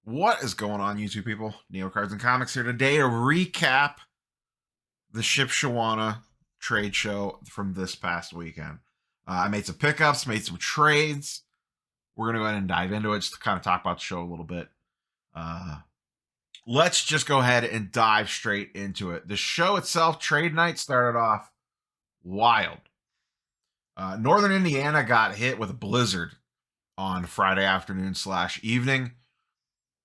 What is going on, YouTube people? Neo Cards and Comics here today to recap the Shipshewana trade show from this past weekend. I made some pickups, made some trades. We're going to go ahead and dive into it just to kind of talk about the show a little bit. Let's just go ahead and dive straight into it. The show itself, trade night, started off wild. Northern Indiana got hit with a blizzard on Friday afternoon/evening.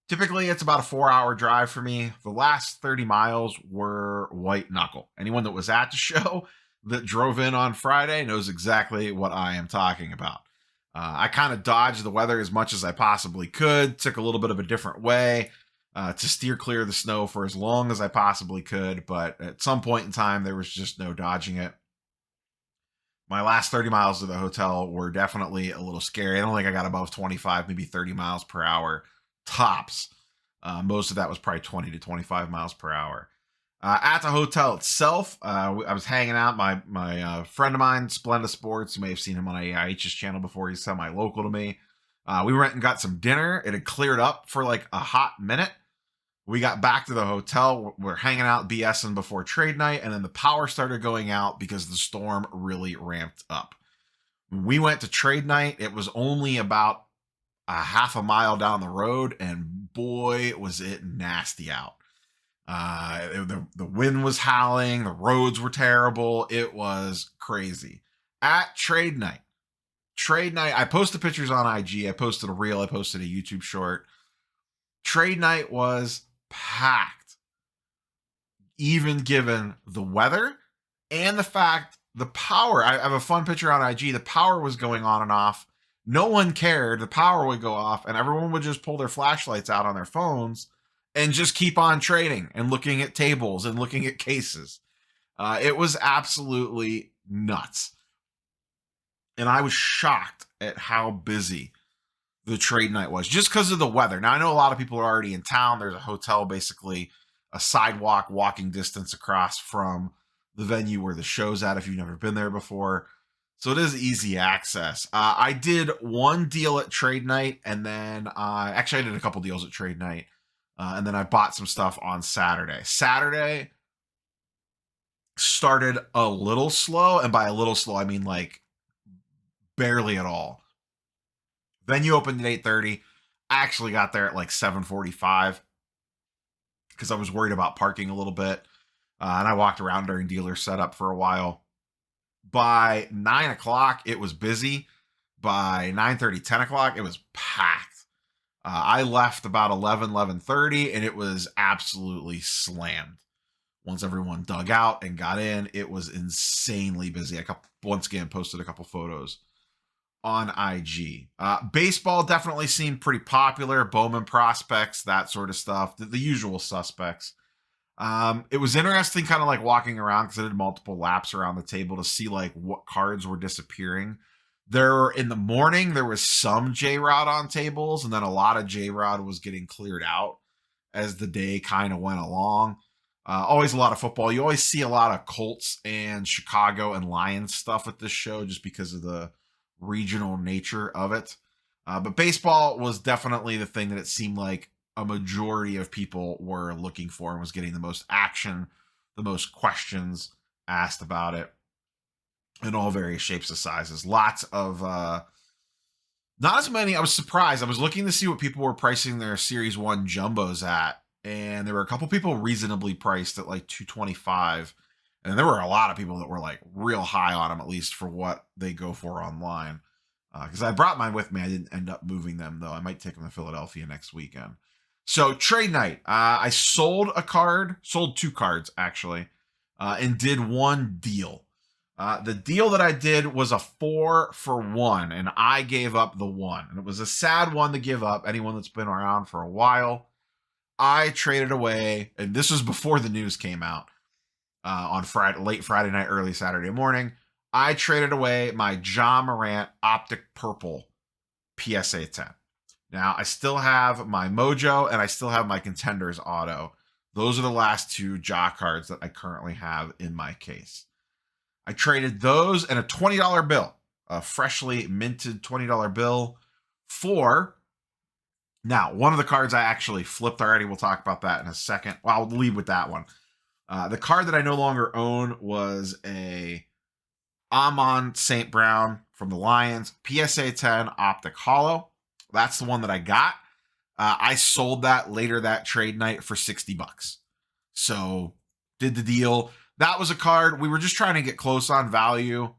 Typically, it's about a 4-hour drive for me. The last 30 miles were white knuckle. Anyone that was at the show that drove in on Friday knows exactly what I am talking about. I kind of dodged the weather as much as I possibly could, took a little bit of a different way to steer clear of the snow for as long as I possibly could, but at some point in time, there was just no dodging it. My last 30 miles to the hotel were definitely a little scary. I don't think I got above 25, maybe 30 miles per hour tops. Most of that was probably 20 to 25 miles per hour. At the hotel itself, I was hanging out. My friend of mine, Splenda Sports, you may have seen him on AIH's channel before. He's semi-local to me. We went and got some dinner. It had cleared up for like a hot minute. We got back to the hotel. We're hanging out, BSing before trade night, and then the power started going out because the storm really ramped up. When we went to trade night, it was only about a half a mile down the road, and boy, was it nasty out. The wind was howling, the roads were terrible. It was crazy. At trade night, I posted pictures on IG, I posted a reel, I posted a YouTube short. Trade night was packed, even given the weather and the fact the power. I have a fun picture on IG. The power was going on and off. No one cared. The power would go off and everyone would just pull their flashlights out on their phones and just keep on trading and looking at tables and looking at cases. It was absolutely nuts. And I was shocked at how busy the trade night was just because of the weather. Now, I know a lot of people are already in town. There's a hotel, basically a sidewalk walking distance across from the venue where the show's at if you've never been there before. So it is easy access. I did one deal at trade night, and then I did a couple deals at trade night, and then I bought some stuff on Saturday. Saturday started a little slow, and by a little slow, I mean like barely at all. Venue opened at 8:30. I actually got there at like 7:45 because I was worried about parking a little bit, and I walked around during dealer setup for a while. By 9 o'clock, it was busy. By 9:30, 10 o'clock, it was packed. I left about 11:30, and it was absolutely slammed. Once everyone dug out and got in, it was insanely busy. I once again posted a couple photos on IG. Baseball definitely seemed pretty popular. Bowman prospects, that sort of stuff. The usual suspects. It was interesting kind of like walking around because I did multiple laps around the table to see like what cards were disappearing. In the morning, there was some J-Rod on tables, and then a lot of J-Rod was getting cleared out as the day kind of went along. Always a lot of football. You always see a lot of Colts and Chicago and Lions stuff at this show just because of the regional nature of it. But baseball was definitely the thing that it seemed like a majority of people were looking for and was getting the most action, the most questions asked about it in all various shapes and sizes. Lots of, not as many. I was surprised. I was looking to see what people were pricing their Series 1 jumbos at, and there were a couple people reasonably priced at like $225. And there were a lot of people that were like real high on them, at least for what they go for online. Because I brought mine with me. I didn't end up moving them, though. I might take them to Philadelphia next weekend. So trade night, I sold two cards actually, and did one deal. The deal that I did was a 4-for-1, and I gave up the one. And it was a sad one to give up. Anyone that's been around for a while, I traded away, and this was before the news came out on late Friday night, early Saturday morning. I traded away my Ja Morant Optic Purple PSA 10. Now, I still have my Mojo, and I still have my Contenders Auto. Those are the last two Ja cards that I currently have in my case. I traded those and a $20 bill, a freshly minted $20 bill, for Now, one of the cards I actually flipped already. We'll talk about that in a second. Well, I'll leave with that one. The card that I no longer own was a Amon St. Brown from the Lions, PSA 10 Optic Hollow. That's the one that I got. I sold that later that trade night for $60. So did the deal. That was a card we were just trying to get close on value.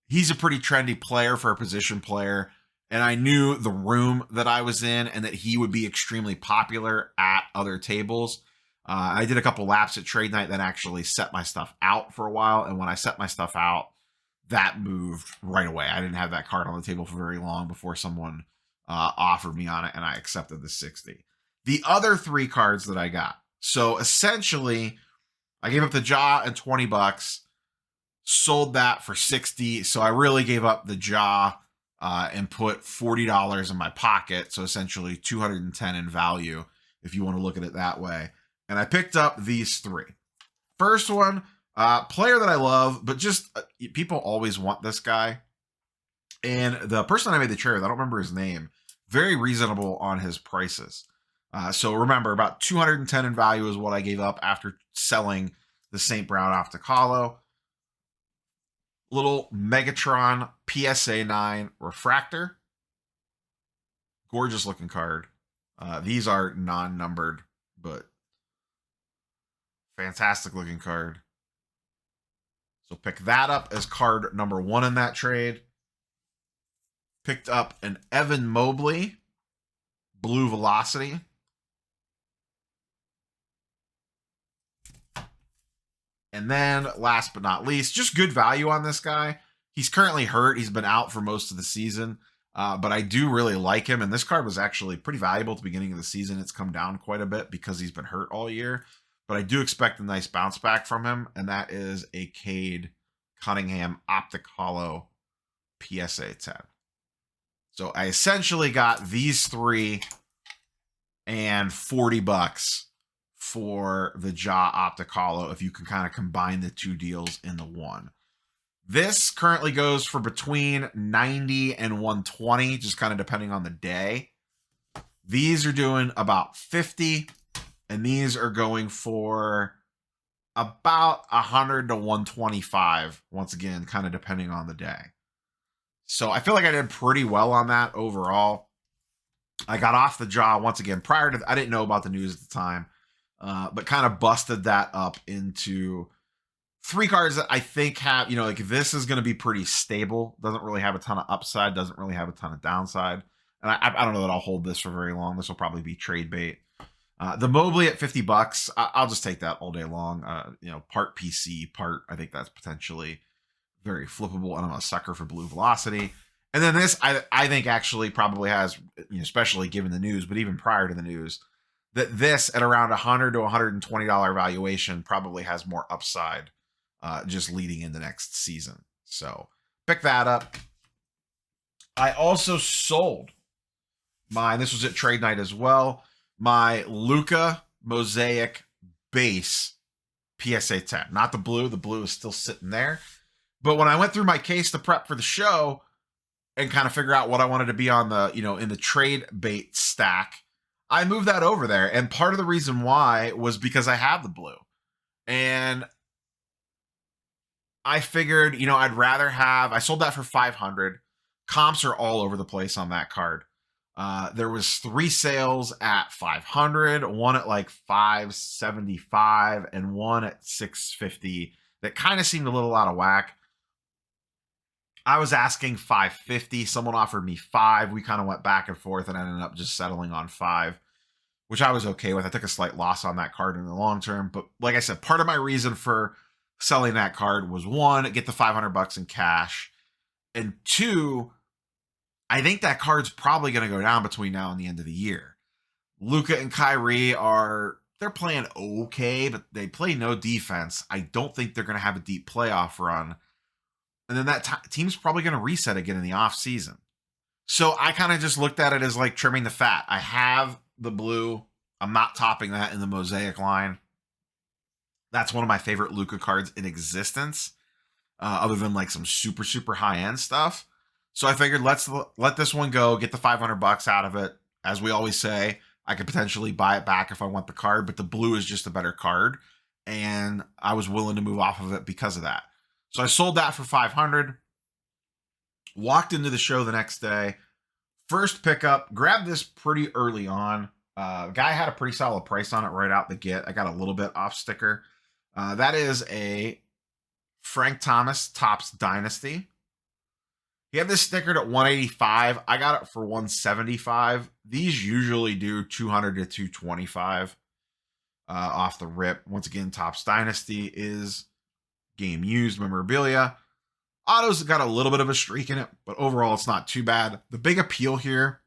He's a pretty trendy player for a position player, and I knew the room that I was in and that he would be extremely popular at other tables. I did a couple laps at trade night that actually set my stuff out for a while, and when I set my stuff out, that moved right away. I didn't have that card on the table for very long before someone offered me on it, and I accepted the 60. The other three cards that I got. So essentially, I gave up the jaw and $20, sold that for 60. So I really gave up the jaw and put $40 in my pocket. So essentially 210 in value, if you want to look at it that way. And I picked up these three. First one, player that I love, but just people always want this guy. And the person I made the trade with, I don't remember his name, very reasonable on his prices. So remember, about 210 in value is what I gave up after selling the St. Brown Optic Hollow. Little Megatron PSA 9 Refractor. Gorgeous looking card. These are non-numbered, but fantastic looking card. So pick that up as card number one in that trade. Picked up an Evan Mobley Blue Velocity. And then last but not least, just good value on this guy. He's currently hurt. He's been out for most of the season, but I do really like him. And this card was actually pretty valuable at the beginning of the season. It's come down quite a bit because he's been hurt all year. But I do expect a nice bounce back from him, and that is a Cade Cunningham Optic Hollow PSA 10. So I essentially got these three and $40 for the Jaw Optic Hollow if you can kind of combine the two deals into one. This currently goes for between 90 and 120, just kind of depending on the day. These are doing about 50, and these are going for about 100 to 125, once again, kind of depending on the day. So I feel like I did pretty well on that overall. I got off the Jaw once again prior to, I didn't know about the news at the time, but kind of busted that up into three cards that I think have, you know, like this is going to be pretty stable. Doesn't really have a ton of upside. Doesn't really have a ton of downside. And I don't know that I'll hold this for very long. This will probably be trade bait. The Mobley at $50, I'll just take that all day long. You know, part PC, part I think that's potentially very flippable, and I'm a sucker for Blue Velocity. And then this, I think actually probably has, you know, especially given the news, but even prior to the news, that this at around $100 to $120 valuation probably has more upside just leading into next season. So pick that up. I also sold my, this was at trade night as well, my Luka Mosaic base PSA 10. Not the blue. The blue is still sitting there. But when I went through my case to prep for the show and kind of figure out what I wanted to be on the, you know, in the trade bait stack, I moved that over there. And part of the reason why was because I have the blue. And I figured, you know, I'd rather have, I sold that for 500. Comps are all over the place on that card. There was 3 sales at 500, one at like 575, and one at 650 that kind of seemed a little out of whack. I was asking 550. Someone offered me 5. We kind of went back and forth and ended up just settling on 5, which I was okay with. I took a slight loss on that card in the long term. But like I said, part of my reason for selling that card was 1, get the $500 in cash, and 2, I think that card's probably going to go down between now and the end of the year. Luka and Kyrie they're playing okay, but they play no defense. I don't think they're going to have a deep playoff run. And then that team's probably going to reset again in the off season. So I kind of just looked at it as like trimming the fat. I have the blue. I'm not topping that in the Mosaic line. That's one of my favorite Luka cards in existence, other than like some super, super high-end stuff. So I figured let's let this one go, get the $500 out of it. As we always say, I could potentially buy it back if I want the card, but the blue is just a better card, and I was willing to move off of it because of that. So I sold that for 500. Walked into the show the next day. First pickup, grabbed this pretty early on. Guy had a pretty solid price on it right out the get. I got a little bit off sticker. That is a Frank Thomas Topps Dynasty. He had this stickered at 185. I got it for 175. These usually do 200 to 225 off the rip. Once again, Topps Dynasty is game used memorabilia. Autos got a little bit of a streak in it, but overall it's not too bad. The big appeal here,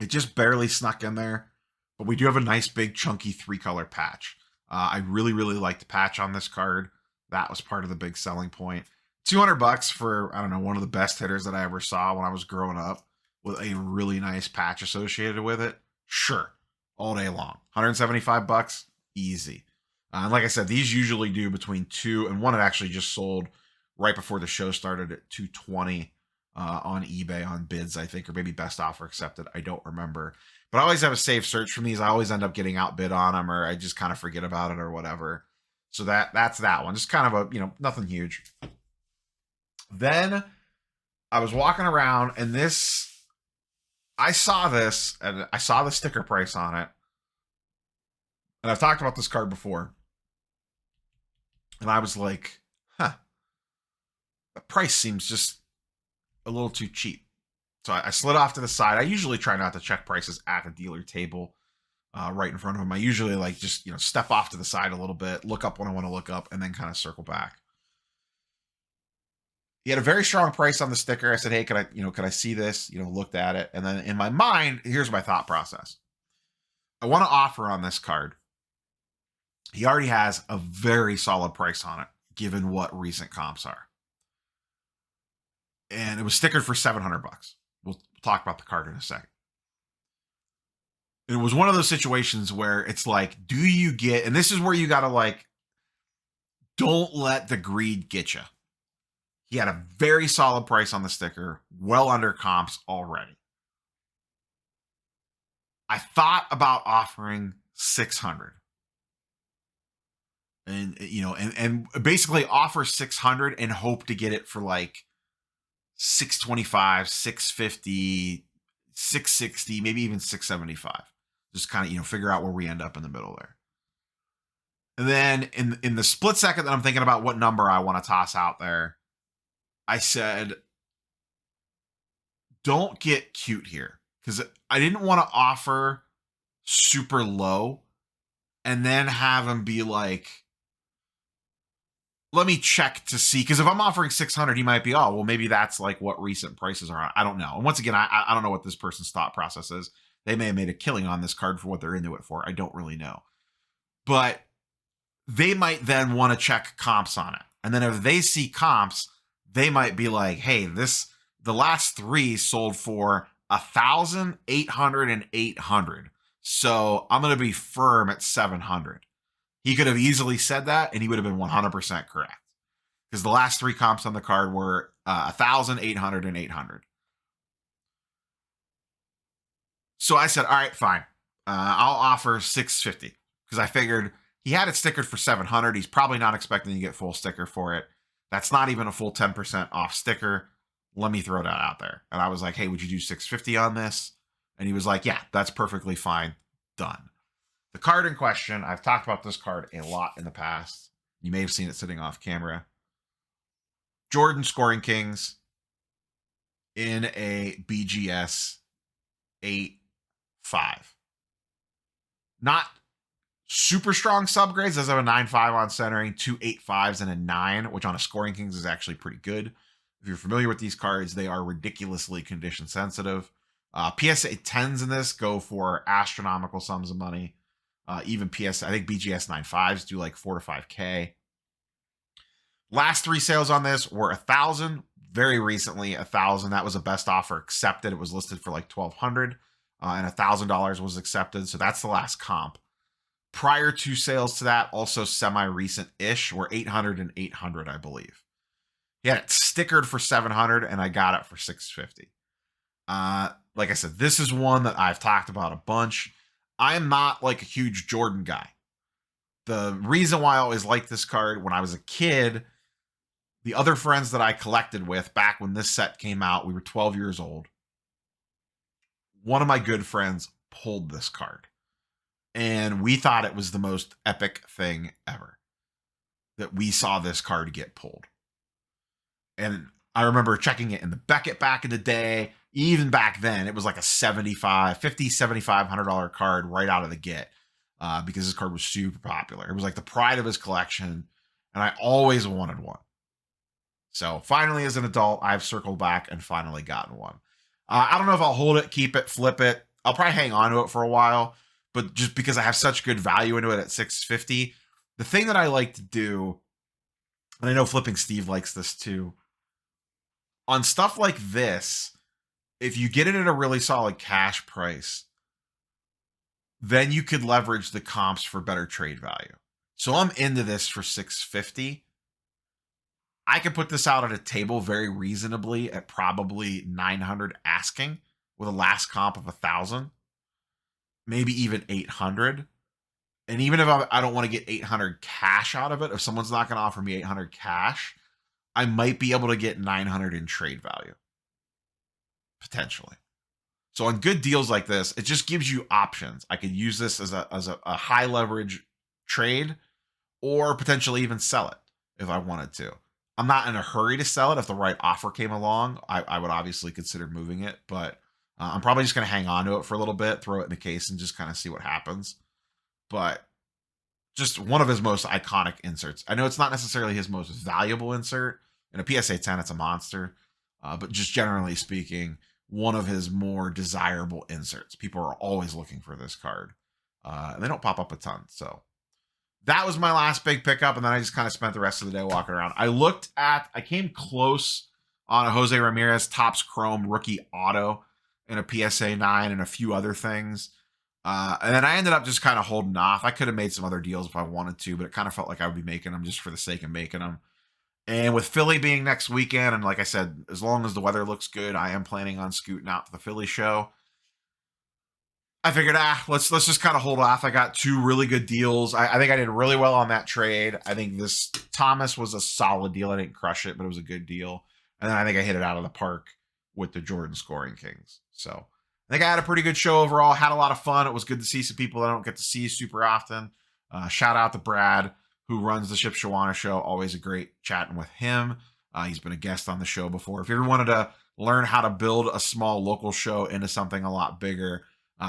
it just barely snuck in there, but we do have a nice big chunky 3-color patch. I really, really like the patch on this card. That was part of the big selling point. $200 for, I don't know, one of the best hitters that I ever saw when I was growing up with a really nice patch associated with it. Sure, all day long. $175, easy. And like I said, these usually do between 2 and 1 had actually just sold right before the show started at 220 on eBay on bids, I think, or maybe best offer accepted. I don't remember. But I always have a safe search from these. I always end up getting outbid on them, or I just kind of forget about it or whatever. So that's that one. Just kind of a, nothing huge. Then I was walking around and I saw this and I saw the sticker price on it. And I've talked about this card before. And I was like, the price seems just a little too cheap. So I slid off to the side. I usually try not to check prices at the dealer table right in front of them. I usually like just, step off to the side a little bit, look up when I want to look up, and then kind of circle back. He had a very strong price on the sticker. I said, hey, can I see this? Looked at it. And then in my mind, here's my thought process. I want to offer on this card. He already has a very solid price on it, given what recent comps are. And it was stickered for $700. We'll talk about the card in a second. It was one of those situations where it's like, do you get, and this is where you got to don't let the greed get you. He had a very solid price on the sticker, well under comps already. I thought about offering 600. And, and basically offer 600 and hope to get it for 625, 650, 660, maybe even 675. Just kind of, figure out where we end up in the middle there. And then in the split second that I'm thinking about what number I want to toss out there, I said, don't get cute here. Because I didn't want to offer super low and then have him be like, let me check to see. Because if I'm offering 600, he might be, oh, well, maybe that's what recent prices are. I don't know. And once again, I don't know what this person's thought process is. They may have made a killing on this card for what they're into it for. I don't really know. But they might then want to check comps on it. And then if they see comps, they might be like, hey, the last 3 sold for 1,000, 800, and 800. So I'm going to be firm at 700. He could have easily said that, and he would have been 100% correct. Because the last 3 comps on the card were 1,000, 800, and 800. So I said, all right, fine. I'll offer 650. Because I figured he had it stickered for 700. He's probably not expecting to get full sticker for it. That's not even a full 10% off sticker. Let me throw that out there. And I was like, hey, would you do 650 on this? And he was like, yeah, that's perfectly fine. Done. The card in question, I've talked about this card a lot in the past. You may have seen it sitting off camera. Jordan Scoring Kings in a BGS 8-5. Not super strong subgrades. Does have a 9.5 on centering, 2 8.5s, and a 9, which on a Scoring Kings is actually pretty good. If you're familiar with these cards, they are ridiculously condition sensitive. PSA 10s in this go for astronomical sums of money. Even I think BGS 9.5s do 4 to 5K. Last 3 sales on this were 1,000. Very recently, 1,000. That was a best offer accepted. It was listed for 1,200, and $1,000 was accepted. So that's the last comp. Prior 2 sales to that, also semi-recent-ish, were 800 and 800, I believe. He had it stickered for 700, and I got it for 650. Like I said, this is one that I've talked about a bunch. I'm not like a huge Jordan guy. The reason why I always liked this card, when I was a kid, the other friends that I collected with back when this set came out, we were 12 years old. One of my good friends pulled this card, and we thought it was the most epic thing ever that we saw this card get pulled. And I remember checking it in the Beckett back in the day. Even back then, it was like a $50, $75, $100 card right out of the get, because this card was super popular. It was like the pride of his collection, and I always wanted one. So finally, as an adult, I've circled back and finally gotten one. I don't know if I'll hold it, keep it, flip it. I'll probably hang on to it for a while, but just because I have such good value into it at 650, the thing that I like to do, and I know Flipping Steve likes this too, on stuff like this, if you get it at a really solid cash price, then you could leverage the comps for better trade value. So I'm into this for 650. I could put this out at a table very reasonably at probably 900 asking with a last comp of 1,000, maybe even 800. And even if I don't want to get 800 cash out of it, if someone's not going to offer me 800 cash, I might be able to get 900 in trade value, potentially. So on good deals like this, it just gives you options. I could use this as a high leverage trade, or potentially even sell it if I wanted to. I'm not in a hurry to sell it. If the right offer came along, I would obviously consider moving it, but I'm probably just going to hang on to it for a little bit, throw it in the case, and just kind of see what happens. But just one of his most iconic inserts. I know it's not necessarily his most valuable insert. In a PSA 10, it's a monster. But just generally speaking, one of his more desirable inserts. People are always looking for this card. And they don't pop up a ton. So that was my last big pickup. And then I just kind of spent the rest of the day walking around. I came close on a Jose Ramirez Topps Chrome rookie auto and a PSA 9 and a few other things. And then I ended up just kind of holding off. I could have made some other deals if I wanted to, but it kind of felt like I would be making them just for the sake of making them. And with Philly being next weekend, and like I said, as long as the weather looks good, I am planning on scooting out to the Philly show. I figured, let's just kind of hold off. I got two really good deals. I think I did really well on that trade. I think this Thomas was a solid deal. I didn't crush it, but it was a good deal. And then I think I hit it out of the park with the Jordan Scoring Kings. So I think I had a pretty good show overall. Had a lot of fun. It was good to see some people that I don't get to see super often. Shout out to Brad, who runs the Shipshewana show. Always a great chatting with him. He's been a guest on the show before. If you ever wanted to learn how to build a small local show into something a lot bigger,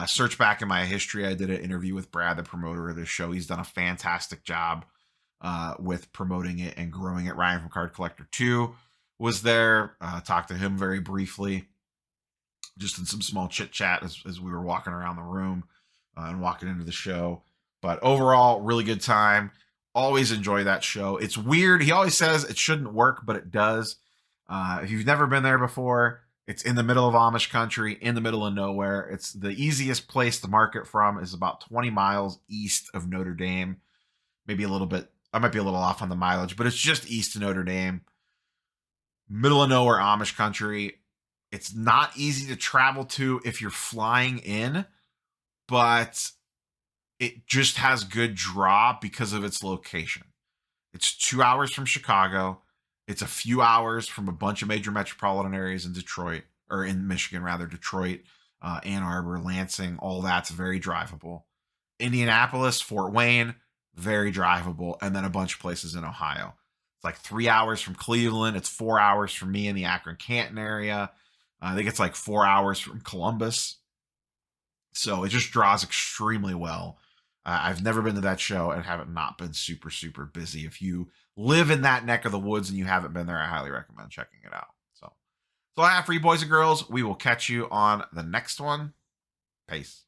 search back in my history. I did an interview with Brad, the promoter of this show. He's done a fantastic job with promoting it and growing it. Ryan from Card Collector 2 was there. Talked to him very briefly, just in some small chit chat as we were walking around the room and walking into the show. But overall, really good time. Always enjoy that show. It's weird. He always says it shouldn't work, but it does. If you've never been there before, it's in the middle of Amish country, in the middle of nowhere. It's the easiest place to market from is about 20 miles east of Notre Dame. Maybe a little bit. I might be a little off on the mileage, but it's just east of Notre Dame. Middle of nowhere Amish country. It's not easy to travel to if you're flying in, but it just has good draw because of its location. It's 2 hours from Chicago. It's a few hours from a bunch of major metropolitan areas in Detroit, or in Michigan, rather. Detroit, Ann Arbor, Lansing, all that's very drivable. Indianapolis, Fort Wayne, very drivable. And then a bunch of places in Ohio. It's like 3 hours from Cleveland. It's 4 hours from me in the Akron-Canton area. I think it's like 4 hours from Columbus. So it just draws extremely well. I've never been to that show and haven't not been super, super busy. If you live in that neck of the woods and you haven't been there, I highly recommend checking it out. So I have for you, boys and girls. We will catch you on the next one. Peace.